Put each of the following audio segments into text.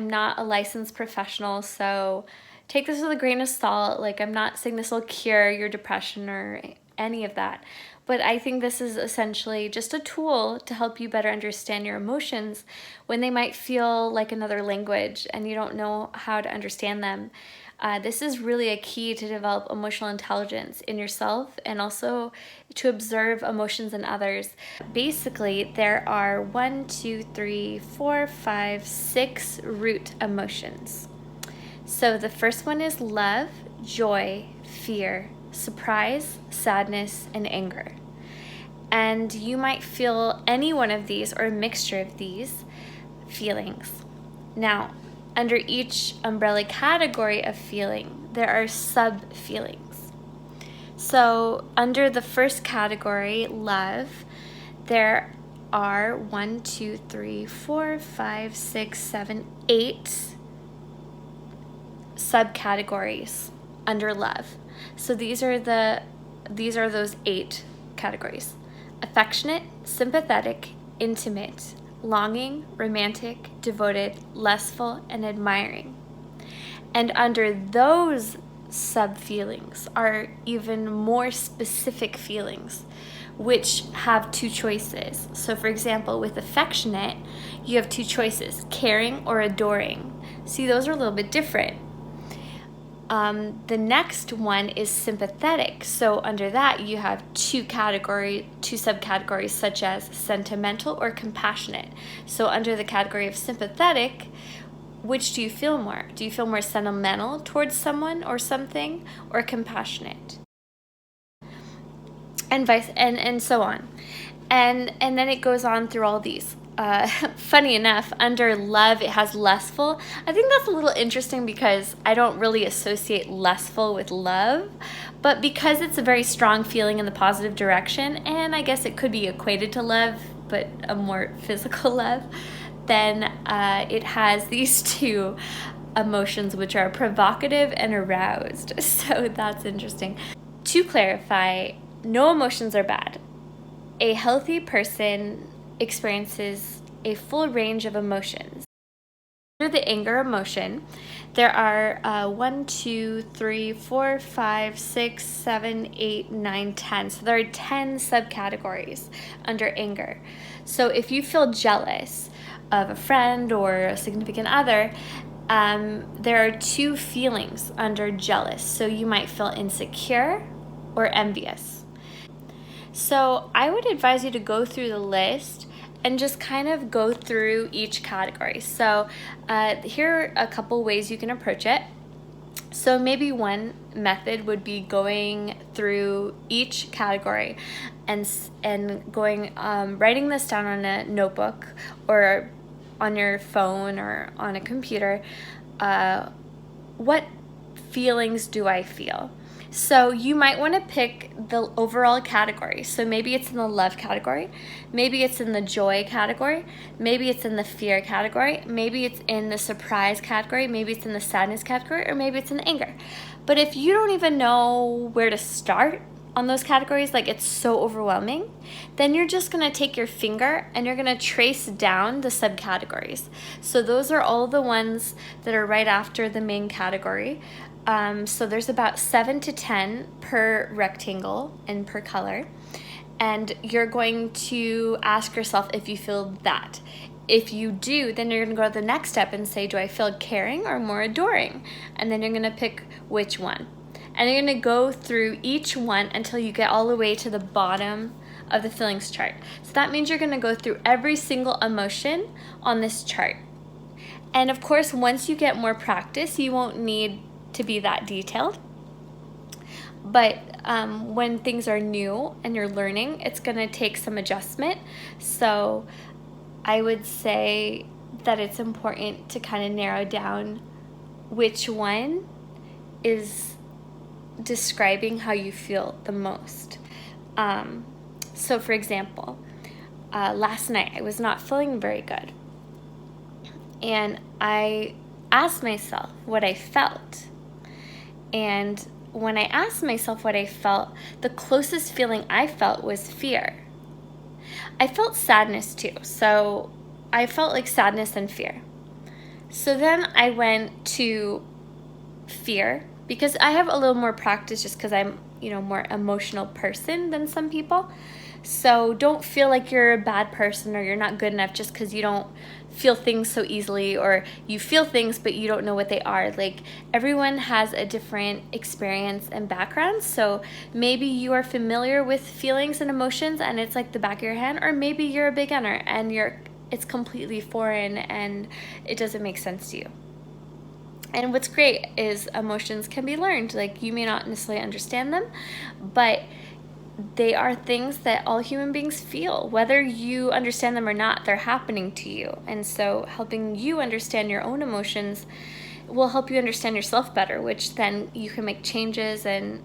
I'm not a licensed professional, so take this with a grain of salt. Like, I'm not saying this will cure your depression or any of that, but I think this is essentially just a tool to help you better understand your emotions when they might feel like another language and you don't know how to understand them. This is really a key to develop emotional intelligence in yourself and also to observe emotions in others. Basically, there are 6 root emotions. So the first one is love, joy, fear, surprise, sadness, and anger. And you might feel any one of these or a mixture of these feelings. Now, under each umbrella category of feeling, there are sub-feelings. So under the first category, love, there are 8 subcategories under love. So these are those 8 categories: affectionate, sympathetic, intimate, longing, romantic, devoted, lustful, and admiring. And under those sub-feelings are even more specific feelings, which have 2 choices. So for example, with affectionate, you have 2 choices: caring or adoring. See, those are a little bit different. The next one is sympathetic. So under that, you have 2 subcategories, such as sentimental or compassionate. So under the category of sympathetic, which do you feel more? Do you feel more sentimental towards someone or something, or compassionate? And so on. And then it goes on through all these. Funny enough, under love, it has lustful. I think that's a little interesting because I don't really associate lustful with love, but because it's a very strong feeling in the positive direction, and I guess it could be equated to love, but a more physical love, then it has these 2 emotions, which are provocative and aroused. So that's interesting. To clarify, no emotions are bad. A healthy person experiences a full range of emotions. Under the anger emotion, there are 6, 7, 8, 9, 10. So there are 10 subcategories under anger. So if you feel jealous of a friend or a significant other, there are 2 feelings under jealous. So you might feel insecure or envious. So I would advise you to go through the list and just kind of go through each category. So here are a couple ways you can approach it. So maybe one method would be going through each category and going writing this down on a notebook or on your phone or on a computer. What feelings do I feel? So you might want to pick the overall category. So maybe it's in the love category, maybe it's in the joy category, maybe it's in the fear category, maybe it's in the surprise category, maybe it's in the sadness category, or maybe it's in the anger. But if you don't even know where to start on those categories, like it's so overwhelming, then you're just going to take your finger and you're going to trace down the subcategories. So those are all the ones that are right after the main category. So there's about 7 to 10 per rectangle and per color. And you're going to ask yourself if you feel that. If you do, then you're going to go to the next step and say, do I feel caring or more adoring? And then you're going to pick which one. And you're going to go through each one until you get all the way to the bottom of the feelings chart. So that means you're going to go through every single emotion on this chart. And of course, once you get more practice, you won't need to be that detailed. But when things are new and you're learning, it's going to take some adjustment. So I would say that it's important to kind of narrow down which one is describing how you feel the most. So for example, last night I was not feeling very good. And I asked myself what I felt. And when I asked myself what I felt, the closest feeling I felt was fear. I felt sadness too, so I felt like sadness and fear. So then I went to fear, because I have a little more practice just because I'm, more emotional person than some people. So don't feel like you're a bad person or you're not good enough just because you don't feel things so easily, or you feel things but you don't know what they are. Like, everyone has a different experience and background. So maybe you are familiar with feelings and emotions and it's like the back of your hand, or maybe you're a beginner and it's completely foreign and it doesn't make sense to you. And what's great is emotions can be learned. Like, you may not necessarily understand them, but they are things that all human beings feel. Whether you understand them or not, they're happening to you. And so helping you understand your own emotions will help you understand yourself better, which then you can make changes and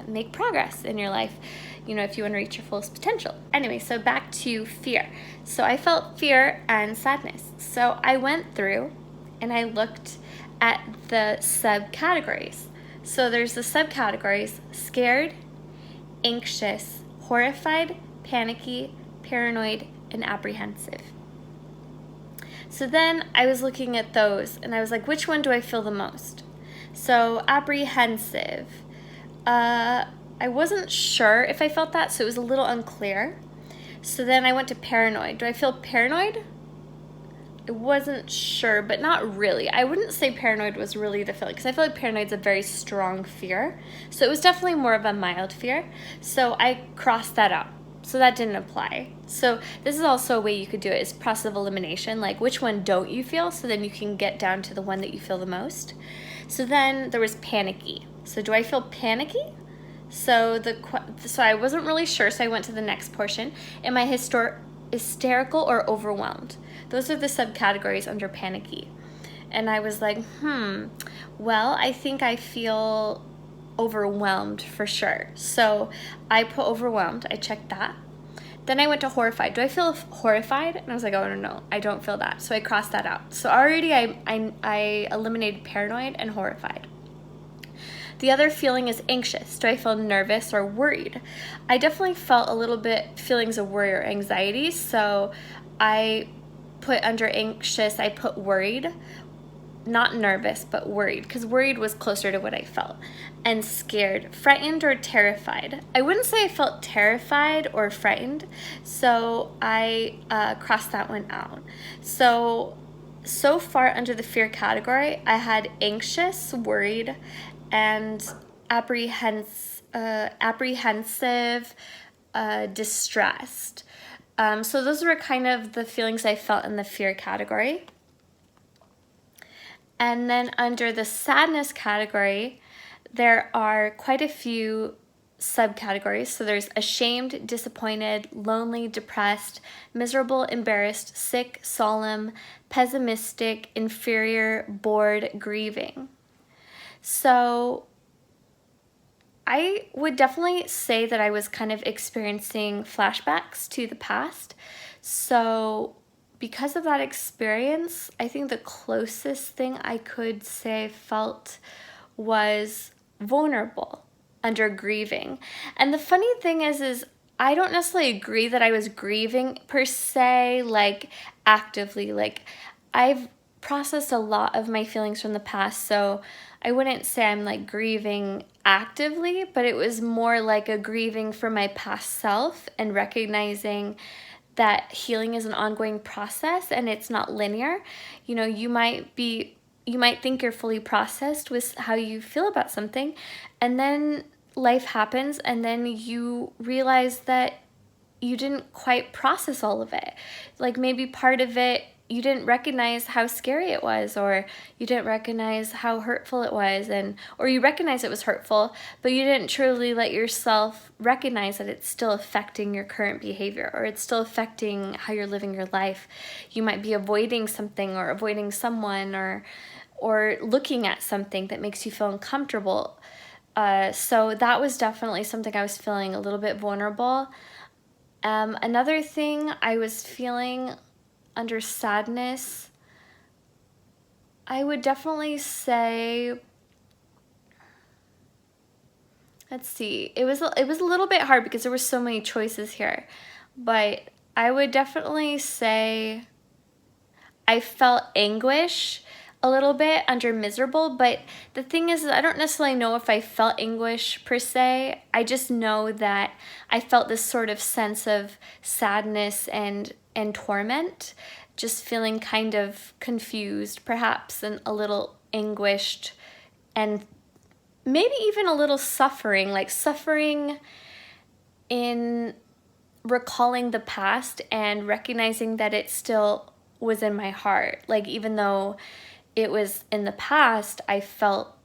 make progress in your life, if you want to reach your fullest potential. Anyway, so back to fear. So I felt fear and sadness. So I went through and I looked at the subcategories. So there's the subcategories: scared, anxious, horrified, panicky, paranoid, and apprehensive. So then I was looking at those and I was like, which one do I feel the most? So apprehensive, I wasn't sure if I felt that, so it was a little unclear. So then I went to paranoid. Do I feel paranoid? I wasn't sure, but not really. I wouldn't say paranoid was really the feeling, because I feel like paranoid's a very strong fear. So it was definitely more of a mild fear. So I crossed that out. So that didn't apply. So this is also a way you could do it, is process of elimination. Like, which one don't you feel? So then you can get down to the one that you feel the most. So then there was panicky. So do I feel panicky? So I wasn't really sure, so I went to the next portion. Am I hysterical or overwhelmed? Those are the subcategories under panicky. And I was like, well, I think I feel overwhelmed for sure. So I put overwhelmed. I checked that. Then I went to horrified. Do I feel horrified? And I was like, oh, no, I don't feel that. So I crossed that out. So already I eliminated paranoid and horrified. The other feeling is anxious. Do I feel nervous or worried? I definitely felt a little bit feelings of worry or anxiety. So I put under anxious, I put worried. Not nervous, but worried, because worried was closer to what I felt. And scared, frightened or terrified. I wouldn't say I felt terrified or frightened, so I crossed that one out. So far under the fear category, I had anxious, worried, and apprehensive, distressed. So those were kind of the feelings I felt in the fear category. And then under the sadness category, there are quite a few subcategories. So there's ashamed, disappointed, lonely, depressed, miserable, embarrassed, sick, solemn, pessimistic, inferior, bored, grieving. So I would definitely say that I was kind of experiencing flashbacks to the past. So because of that experience, I think the closest thing I could say I felt was vulnerable under grieving. And the funny thing is I don't necessarily agree that I was grieving per se, like actively. Like, I've processed a lot of my feelings from the past, so I wouldn't say I'm like grieving actively, but it was more like a grieving for my past self and recognizing that healing is an ongoing process and it's not linear. You might think you're fully processed with how you feel about something, and then life happens and then you realize that you didn't quite process all of it. Like, maybe part of it you didn't recognize how scary it was, or you didn't recognize how hurtful it was, or you recognized it was hurtful, but you didn't truly let yourself recognize that it's still affecting your current behavior, or it's still affecting how you're living your life. You might be avoiding something or avoiding someone, or looking at something that makes you feel uncomfortable. So that was definitely something I was feeling a little bit vulnerable. Another thing I was feeling under sadness, I would definitely say, let's see, it was a little bit hard because there were so many choices here, but I would definitely say I felt anguish a little bit under miserable, but the thing is I don't necessarily know if I felt anguish per se. I just know that I felt this sort of sense of sadness and torment, just feeling kind of confused, perhaps, and a little anguished, and maybe even a little suffering, like suffering in recalling the past and recognizing that it still was in my heart. Like, even though it was in the past, I felt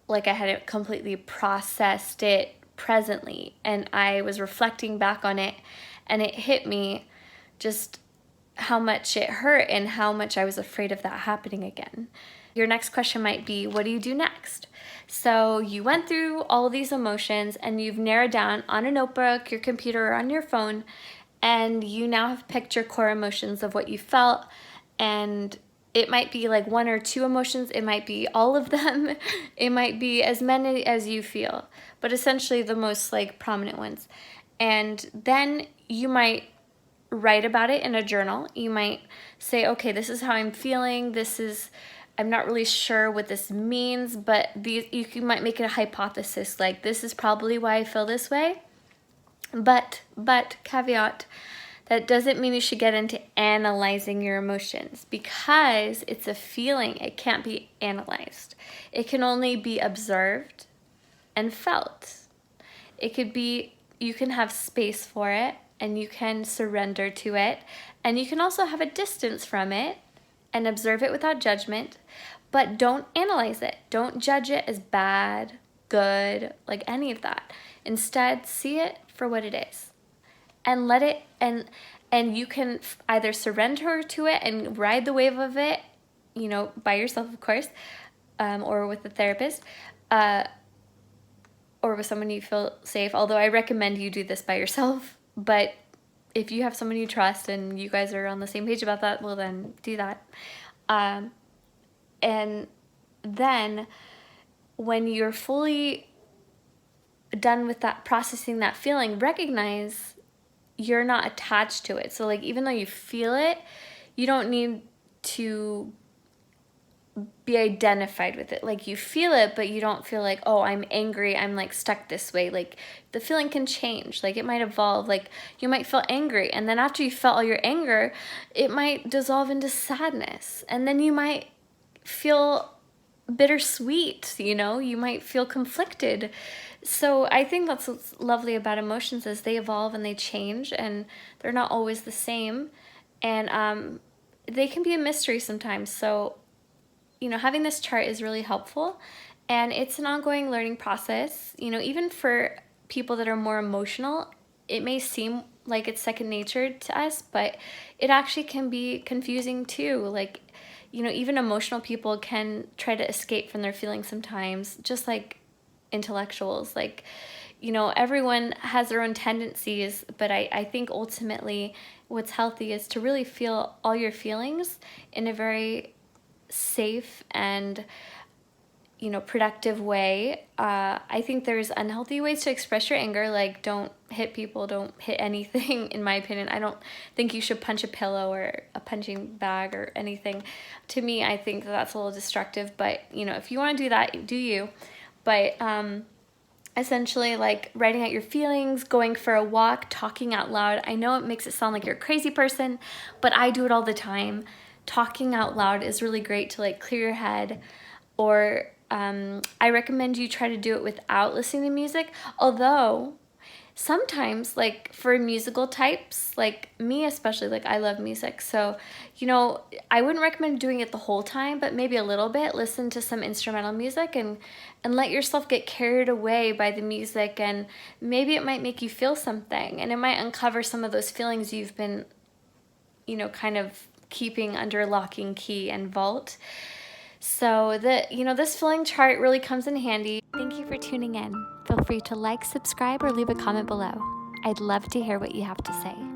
like I hadn't completely processed it presently, and I was reflecting back on it, and it hit me just how much it hurt and how much I was afraid of that happening again. Your next question might be, what do you do next? So you went through all of these emotions and you've narrowed down on a notebook, your computer, or on your phone, and you now have picked your core emotions of what you felt. And it might be like one or two emotions, it might be all of them, it might be as many as you feel, but essentially the most like prominent ones. And then you might write about it in a journal. You might say, okay, this is how I'm feeling, I'm not really sure what this means, but you might make it a hypothesis, like this is probably why I feel this way. But caveat, that doesn't mean you should get into analyzing your emotions, because it's a feeling. It can't be analyzed. It can only be observed and felt. It could be, you can have space for it, and you can surrender to it, and you can also have a distance from it and observe it without judgment, but don't analyze it. Don't judge it as bad, good, like any of that. Instead, see it for what it is, and let it, and you can either surrender to it and ride the wave of it, by yourself, of course, or with a therapist, or with someone you feel safe. Although I recommend you do this by yourself, but if you have someone you trust and you guys are on the same page about that, well, then do that. And then when you're fully done with that, processing that feeling, recognize you're not attached to it. So like, even though you feel it, you don't need to be identified with it. Like, you feel it, but you don't feel like, oh, I'm angry, I'm like stuck this way. Like, the feeling can change. Like, it might evolve. Like, you might feel angry, and then after you felt all your anger, it might dissolve into sadness, and then you might feel bittersweet, you might feel conflicted. So I think that's what's lovely about emotions, is they evolve and they change, and they're not always the same, and they can be a mystery sometimes. So having this chart is really helpful, and it's an ongoing learning process. Even for people that are more emotional, it may seem like it's second nature to us, but it actually can be confusing too. Like, even emotional people can try to escape from their feelings sometimes, just like intellectuals. Like, everyone has their own tendencies, but I think ultimately what's healthy is to really feel all your feelings in a very safe and productive way. I think there's unhealthy ways to express your anger, like don't hit people, don't hit anything. In my opinion, I don't think you should punch a pillow or a punching bag or anything. To me, I think that's a little destructive, but if you want to do that, do you. But essentially, like writing out your feelings, going for a walk, talking out loud. I know it makes it sound like you're a crazy person, but I do it all the time. Talking out loud is really great to like clear your head, or I recommend you try to do it without listening to music. Although sometimes, like for musical types, like me especially, like I love music. So, I wouldn't recommend doing it the whole time, but maybe a little bit. Listen to some instrumental music and let yourself get carried away by the music, and maybe it might make you feel something, and it might uncover some of those feelings you've been, kind of keeping under lock and key and vault. So this feeling chart really comes in handy. Thank you for tuning in. Feel free to like, subscribe, or leave a comment below. I'd love to hear what you have to say.